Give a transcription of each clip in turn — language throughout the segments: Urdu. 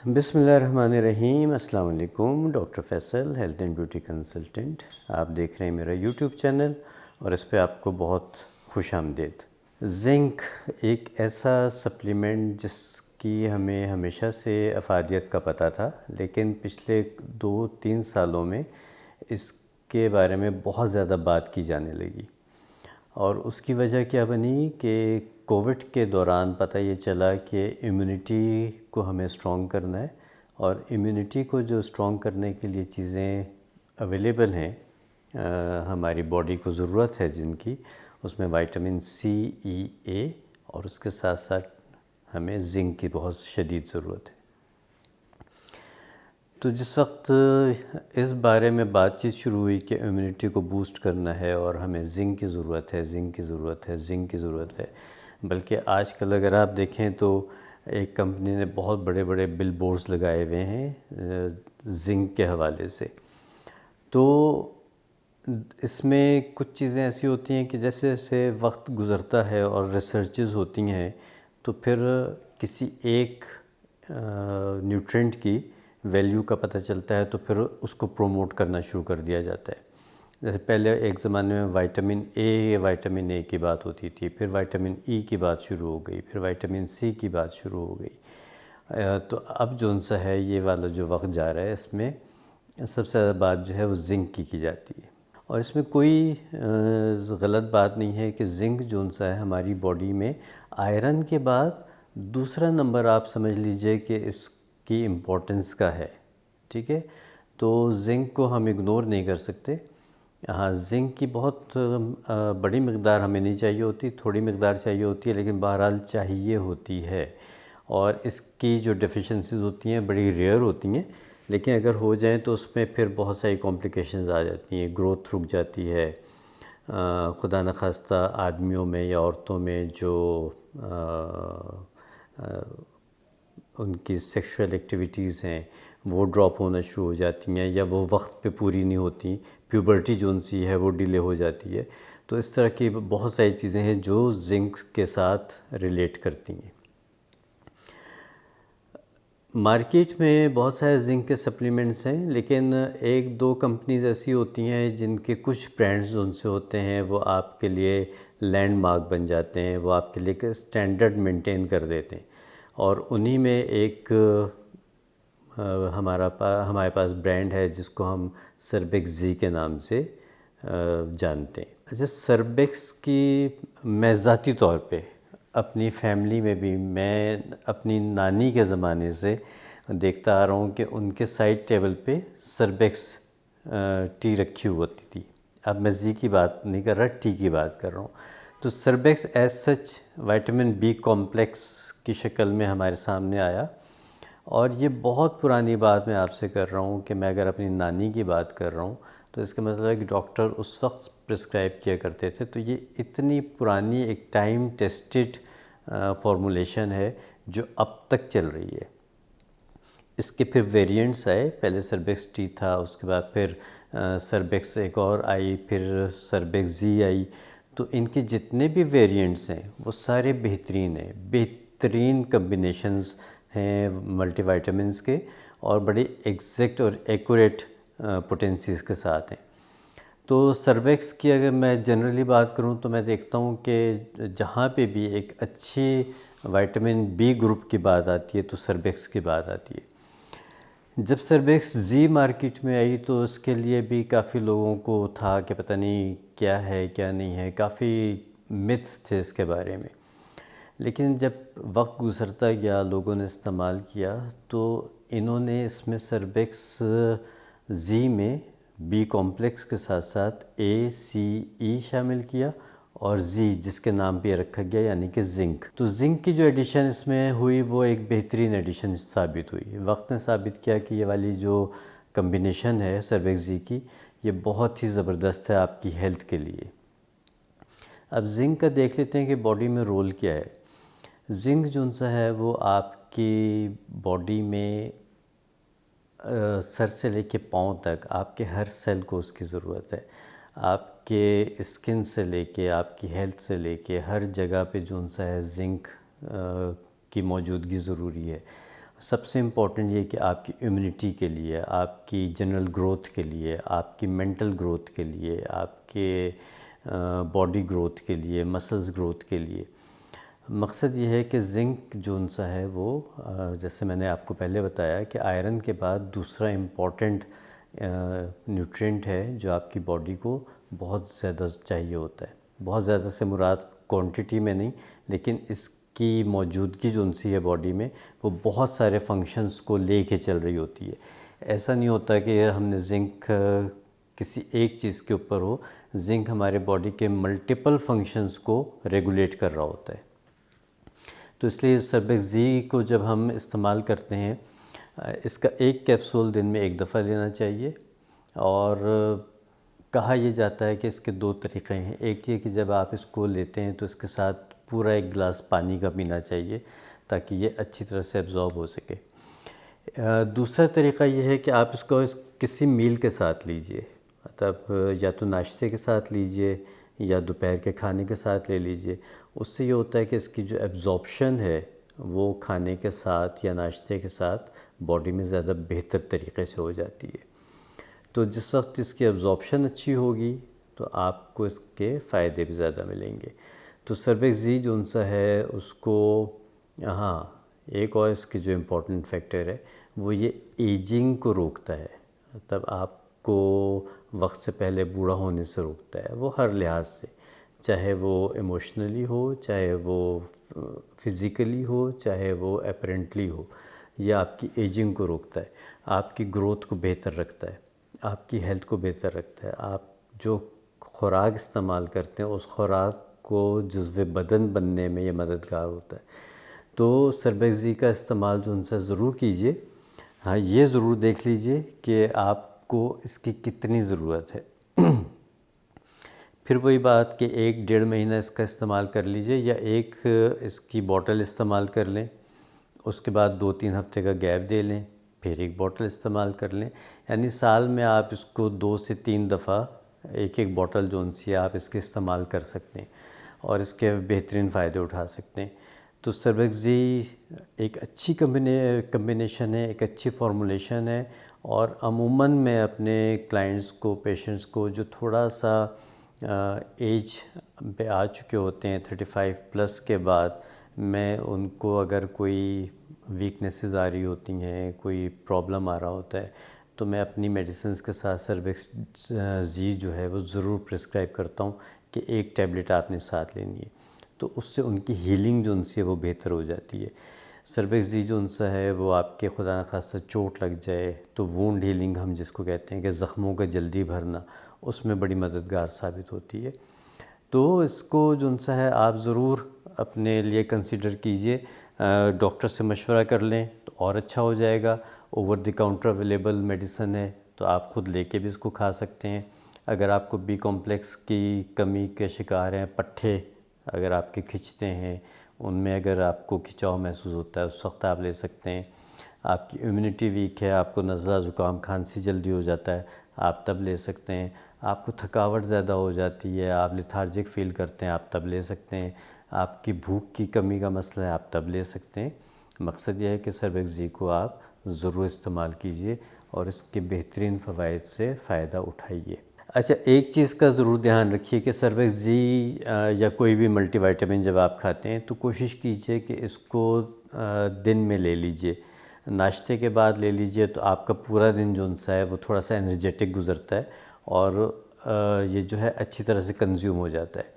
بسم اللہ الرحمن الرحیم۔ السلام علیکم، doctor Faisal, health and beauty consultant. آپ دیکھ رہے ہیں میرا یوٹیوب چینل اور اس پہ آپ کو بہت خوش آمدید۔ زنک ایک ایسا سپلیمنٹ جس کی ہمیں ہمیشہ سے افادیت کا پتہ تھا، لیکن پچھلے 2-3 سالوں میں اس کے بارے میں بہت زیادہ بات کی جانے لگی، اور اس کی وجہ کیا بنی کہ کووڈ کے دوران پتہ یہ چلا کہ امیونٹی کو ہمیں اسٹرانگ کرنا ہے، اور امیونٹی کو جو اسٹرانگ کرنے کے لیے چیزیں اویلیبل ہیں ہماری باڈی کو ضرورت ہے جن کی، اس میں وائٹامن سی، ای، اے، اور اس کے ساتھ ساتھ ہمیں زنک کی بہت شدید ضرورت ہے۔ تو جس وقت اس بارے میں بات چیت شروع ہوئی کہ امیونٹی کو بوسٹ کرنا ہے اور ہمیں زنک کی ضرورت ہے، زنک کی ضرورت ہے، زنک کی ضرورت ہے، بلکہ آج کل اگر آپ دیکھیں تو ایک کمپنی نے بہت بڑے بڑے بل بورڈز لگائے ہوئے ہیں زنک کے حوالے سے۔ تو اس میں کچھ چیزیں ایسی ہوتی ہیں کہ جیسے جیسے وقت گزرتا ہے اور ریسرچز ہوتی ہیں تو پھر کسی ایک نیوٹرینٹ کی ویلیو کا پتہ چلتا ہے، تو پھر اس کو پروموٹ کرنا شروع کر دیا جاتا ہے۔ جیسے پہلے ایک زمانے میں وائٹامن اے کی بات ہوتی تھی، پھر وائٹامن ای کی بات شروع ہو گئی، پھر وائٹامن سی کی بات شروع ہو گئی۔ تو اب جو سا ہے یہ والا جو وقت جا رہا ہے، اس میں سب سے زیادہ بات جو ہے وہ زنک کی جاتی ہے، اور اس میں کوئی غلط بات نہیں ہے کہ زنک جو سا ہے ہماری باڈی میں آئرن کے بعد دوسرا نمبر آپ سمجھ لیجئے کہ اس کی امپورٹنس کا ہے، ٹھیک ہے۔ تو زنک کو ہم اگنور نہیں کر سکتے۔ ہاں، زنک کی بہت بڑی مقدار ہمیں نہیں چاہیے ہوتی، تھوڑی مقدار چاہیے ہوتی ہے، لیکن بہرحال چاہیے ہوتی ہے، اور اس کی جو ڈیفیشنسیز ہوتی ہیں بڑی ریئر ہوتی ہیں، لیکن اگر ہو جائیں تو اس میں پھر بہت ساری کمپلیکیشنز آ جاتی ہیں، گروتھ رک جاتی ہے، خدا نخواستہ آدمیوں میں یا عورتوں میں جو ان کی سیکشول ایکٹیویٹیز ہیں وہ ڈراپ ہونا شروع ہو جاتی ہیں، یا وہ وقت پہ پوری نہیں ہوتی، پیوبرٹی جو سی ہے وہ ڈیلے ہو جاتی ہے۔ تو اس طرح کی بہت ساری چیزیں ہیں جو زنک کے ساتھ ریلیٹ کرتی ہیں۔ مارکیٹ میں بہت سارے زنک کے سپلیمنٹس ہیں، لیکن 1-2 کمپنیز ایسی ہوتی ہیں جن کے کچھ برانڈز ان سے ہوتے ہیں، وہ آپ کے لیے لینڈ مارک بن جاتے ہیں، وہ آپ کے لیے ایک اسٹینڈرڈ مینٹین کر دیتے ہیں، اور انہی میں ایک ہمارے پاس برانڈ ہے جس کو ہم سربیکس زی کے نام سے جانتے ہیں۔ اچھا، سربیکس کی میں ذاتی طور پہ اپنی فیملی میں بھی، میں اپنی نانی کے زمانے سے دیکھتا آ رہا ہوں کہ ان کے سائڈ ٹیبل پہ سربیکس ٹی رکھی ہوتی تھی۔ اب میں زی کی بات نہیں کر رہا، ٹی کی بات کر رہا ہوں۔ تو Surbex as such vitamin B complex کی شکل میں ہمارے سامنے آیا، اور یہ بہت پرانی بات میں آپ سے کر رہا ہوں کہ میں اگر اپنی نانی کی بات کر رہا ہوں تو اس کا مطلب ہے کہ ڈاکٹر اس وقت پرسکرائب کیا کرتے تھے۔ تو یہ اتنی پرانی ایک ٹائم ٹیسٹڈ فارمولیشن ہے جو اب تک چل رہی ہے۔ اس کے پھر ویریئنٹس آئے، پہلے سربیکس ٹی تھا، اس کے بعد پھر سربیکس ایک اور آئی، پھر سربیکس زی آئی۔ تو ان کے جتنے بھی ویریئنٹس ہیں وہ سارے بہترین ہیں، بہترین کمبینیشنز ہیں ملٹی وائٹامنس کے، اور بڑے ایگزیکٹ اور ایکوریٹ پوٹینسیز کے ساتھ ہیں۔ تو سربیکس کی اگر میں جنرلی بات کروں تو میں دیکھتا ہوں کہ جہاں پہ بھی ایک اچھی وائٹامن بی گروپ کی بات آتی ہے تو سربیکس کی بات آتی ہے۔ جب سربیکس زی مارکیٹ میں آئی تو اس کے لیے بھی کافی لوگوں کو تھا کہ پتہ نہیں کیا ہے کیا نہیں ہے، کافی متس تھے اس کے بارے میں، لیکن جب وقت گزرتا گیا، لوگوں نے استعمال کیا، تو انہوں نے اس میں سربیکس زی میں بی کمپلیکس کے ساتھ ساتھ اے، سی، ای شامل کیا، اور زی جس کے نام پہ رکھا گیا یعنی کہ زنک۔ تو زنک کی جو ایڈیشن اس میں ہوئی وہ ایک بہترین ایڈیشن ثابت ہوئی۔ وقت نے ثابت کیا کہ یہ والی جو کمبینیشن ہے سربیکس زی کی، یہ بہت ہی زبردست ہے آپ کی ہیلتھ کے لیے۔ اب زنک کا دیکھ لیتے ہیں کہ باڈی میں رول کیا ہے۔ زنک جو سا ہے وہ آپ کی باڈی میں سر سے لے کے پاؤں تک آپ کے ہر سیل کو اس کی ضرورت ہے۔ آپ کے اسکن سے لے کے آپ کی ہیلتھ سے لے کے ہر جگہ پہ جو سا ہے زنک کی موجودگی ضروری ہے۔ سب سے امپورٹنٹ یہ کہ آپ کی امیونٹی کے لیے، آپ کی جنرل گروتھ کے لیے، آپ کی مینٹل گروتھ کے لیے، آپ کے باڈی گروتھ کے لیے، مسلز گروتھ کے لیے، مقصد یہ ہے کہ زنک جو سا ہے وہ جیسے میں نے آپ کو پہلے بتایا کہ آئرن کے بعد دوسرا امپورٹنٹ نیوٹرینٹ ہے جو آپ کی باڈی کو بہت زیادہ چاہیے ہوتا ہے. بہت زیادہ سے مراد کوانٹٹی میں نہیں، لیکن اس کی موجودگی جو سی ہے باڈی میں وہ بہت سارے فنکشنز کو لے کے چل رہی ہوتی ہے. ایسا نہیں ہوتا کہ ہم نے زنک کسی ایک چیز کے اوپر ہو. زنک ہمارے باڈی کے ملٹیپل فنکشنز کو ریگولیٹ کر رہا ہوتا ہے. تو اس لیے سربیکس زی کو جب ہم استعمال کرتے ہیں، اس کا ایک کیپسول دن میں ایک دفعہ لینا چاہیے. اور کہا یہ جاتا ہے کہ اس کے 2 طریقے ہیں. ایک یہ کہ جب آپ اس کو لیتے ہیں تو اس کے ساتھ پورا 1 گلاس پانی کا پینا چاہیے تاکہ یہ اچھی طرح سے ایبزارب ہو سکے. دوسرا طریقہ یہ ہے کہ آپ اس کو کسی میل کے ساتھ لیجئے، مطلب یا تو ناشتے کے ساتھ لیجئے یا دوپہر کے کھانے کے ساتھ لے لیجئے. اس سے یہ ہوتا ہے کہ اس کی جو ایبزارپشن ہے وہ کھانے کے ساتھ یا ناشتے کے ساتھ باڈی میں زیادہ بہتر طریقے سے ہو جاتی ہے. تو جس وقت اس کی ایبزارپشن اچھی ہوگی تو آپ کو اس کے فائدے بھی زیادہ ملیں گے. تو سربیکس زی جو سا ہے اس کو ایک اور اس کی جو امپورٹنٹ فیکٹر ہے وہ یہ ایجنگ کو روکتا ہے. مطلب آپ کو وقت سے پہلے بوڑھا ہونے سے روکتا ہے، وہ ہر لحاظ سے، چاہے وہ ایموشنلی ہو، چاہے وہ فزیکلی ہو، چاہے وہ اپیرنٹلی ہو. یہ آپ کی ایجنگ کو روکتا ہے، آپ کی گروتھ کو بہتر رکھتا ہے، آپ کی ہیلتھ کو بہتر رکھتا ہے. آپ جو خوراک استعمال کرتے ہیں اس خوراک کو جزو بدن بننے میں یہ مددگار ہوتا ہے. تو سربیکس زی کا استعمال جو سا ضرور کیجئے. یہ ضرور دیکھ لیجئے کہ آپ کو اس کی کتنی ضرورت ہے. پھر وہی بات کہ 1-1.5 مہینہ اس کا استعمال کر لیجئے یا ایک اس کی بوٹل استعمال کر لیں، اس کے بعد 2-3 ہفتے کا گیپ دے لیں، پھر ایک بوٹل استعمال کر لیں. یعنی سال میں آپ اس کو 2 سے 3 دفعہ ایک بوٹل جو سی آپ اس کے استعمال کر سکتے ہیں اور اس کے بہترین فائدے اٹھا سکتے ہیں. تو سربیکس زی ایک اچھی کمبینیشن ہے، ایک اچھی فارمولیشن ہے. اور عموماً میں اپنے کلائنٹس کو، پیشنٹس کو جو تھوڑا سا ایج پہ آ چکے ہوتے ہیں 35+ کے بعد، میں ان کو اگر کوئی ویکنیسز آ رہی ہوتی ہیں، کوئی پرابلم آ رہا ہوتا ہے، تو میں اپنی میڈیسنز کے ساتھ سربیکس زی جو ہے وہ ضرور پرسکرائب کرتا ہوں کہ ایک ٹیبلٹ آپ نے ساتھ لینی ہے. تو اس سے ان کی ہیلنگ جو سی ہے وہ بہتر ہو جاتی ہے. سربیکس زی جو سا ہے وہ آپ کے خدا نخواستہ چوٹ لگ جائے تو وونڈ ہیلنگ ہم جس کو کہتے ہیں کہ زخموں کا جلدی بھرنا، اس میں بڑی مددگار ثابت ہوتی ہے. تو اس کو جو سا ہے آپ ضرور اپنے لیے کنسیڈر کیجئے. ڈاکٹر سے مشورہ کر لیں تو اور اچھا ہو جائے گا. Over the counter available medicine ہے تو آپ خود لے کے بھی اس کو کھا سکتے ہیں. اگر آپ کو بی کمپلیکس کی کمی کے شکار ہیں، پٹھے اگر آپ کے کھنچتے ہیں، ان میں اگر آپ کو کھچاؤ محسوس ہوتا ہے اس وقت آپ لے سکتے ہیں. آپ کی امیونٹی ویک ہے، آپ کو نزلہ زکام کھانسی جلدی ہو جاتا ہے، آپ تب لے سکتے ہیں. آپ کو تھکاوٹ زیادہ ہو جاتی ہے، آپ لیتھارجک فیل کرتے ہیں، آپ تب لے سکتے ہیں. آپ کی بھوک کی کمی کا مسئلہ ہے، آپ تب لے سکتے ہیں. مقصد یہ ہے کہ سربیکس زی کو آپ ضرور استعمال کیجئے اور اس کے بہترین فوائد سے فائدہ اٹھائیے. اچھا، ایک چیز کا ضرور دھیان رکھیے کہ سربیکس زی یا کوئی بھی ملٹی وائٹامن جب آپ کھاتے ہیں تو کوشش کیجئے کہ اس کو دن میں لے لیجئے. ناشتے کے بعد لے لیجئے تو آپ کا پورا دن جو سا ہے وہ تھوڑا سا انرجیٹک گزرتا ہے اور یہ جو ہے اچھی طرح سے کنزیوم ہو جاتا ہے.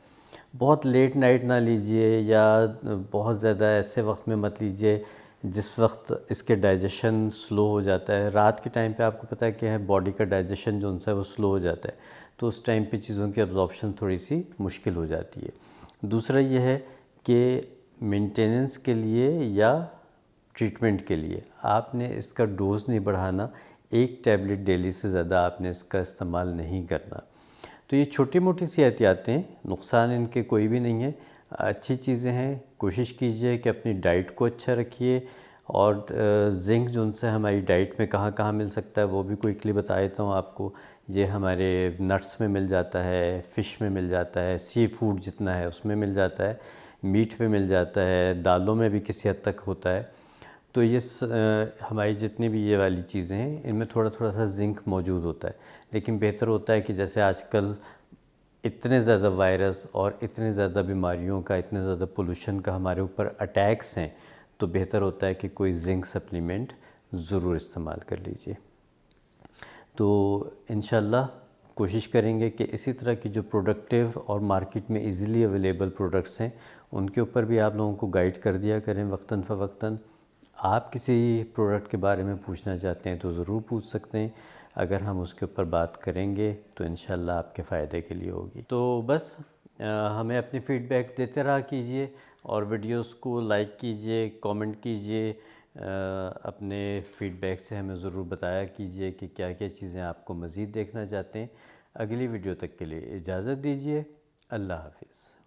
بہت لیٹ نائٹ نہ لیجئے یا بہت زیادہ ایسے وقت میں مت لیجئے جس وقت اس کے ڈائجیشن سلو ہو جاتا ہے. رات کے ٹائم پہ آپ کو پتہ ہے کہ باڈی کا ڈائجیشن جو سا ہے وہ سلو ہو جاتا ہے، تو اس ٹائم پہ چیزوں کی ابزارپشن تھوڑی سی مشکل ہو جاتی ہے. دوسرا یہ ہے کہ مینٹیننس کے لیے یا ٹریٹمنٹ کے لیے آپ نے اس کا ڈوز نہیں بڑھانا. ایک ٹیبلٹ ڈیلی سے زیادہ آپ نے اس کا استعمال نہیں کرنا. تو یہ چھوٹی موٹی سی احتیاطیں، نقصان ان کے کوئی بھی نہیں ہے، اچھی چیزیں ہیں. کوشش کیجئے کہ اپنی ڈائٹ کو اچھا رکھیے. اور زنک جو سے ہماری ڈائٹ میں کہاں کہاں مل سکتا ہے وہ بھی کوئکلی بتا دیتا ہوں آپ کو. یہ ہمارے نٹس میں مل جاتا ہے، فش میں مل جاتا ہے، سی فوڈ جتنا ہے اس میں مل جاتا ہے، میٹ میں مل جاتا ہے، دالوں میں بھی کسی حد تک ہوتا ہے. تو یہ ہماری جتنی بھی یہ والی چیزیں ہیں ان میں تھوڑا تھوڑا سا زنک موجود ہوتا ہے، لیکن بہتر ہوتا ہے کہ جیسے آج کل اتنے زیادہ وائرس اور اتنے زیادہ بیماریوں کا، اتنے زیادہ پولوشن کا ہمارے اوپر اٹیکس ہیں، تو بہتر ہوتا ہے کہ کوئی زنک سپلیمنٹ ضرور استعمال کر لیجئے۔ تو انشاءاللہ کوشش کریں گے کہ اسی طرح کی جو پروڈکٹیو اور مارکیٹ میں ایزیلی اویلیبل پروڈکٹس ہیں ان کے اوپر بھی آپ لوگوں کو گائیڈ کر دیا کریں وقتاً فوقتاً۔ آپ کسی پروڈکٹ کے بارے میں پوچھنا چاہتے ہیں تو ضرور پوچھ سکتے ہیں، اگر ہم اس کے اوپر بات کریں گے تو انشاءاللہ آپ کے فائدے کے لیے ہوگی۔ تو بس ہمیں اپنی فیڈ بیک دیتے رہا کیجئے، اور ویڈیوز کو لائک کیجئے، کامنٹ کیجئے، اپنے فیڈ بیک سے ہمیں ضرور بتایا کیجئے کہ کیا کیا چیزیں آپ کو مزید دیکھنا چاہتے ہیں۔ اگلی ویڈیو تک کے لیے اجازت دیجئے۔ اللہ حافظ۔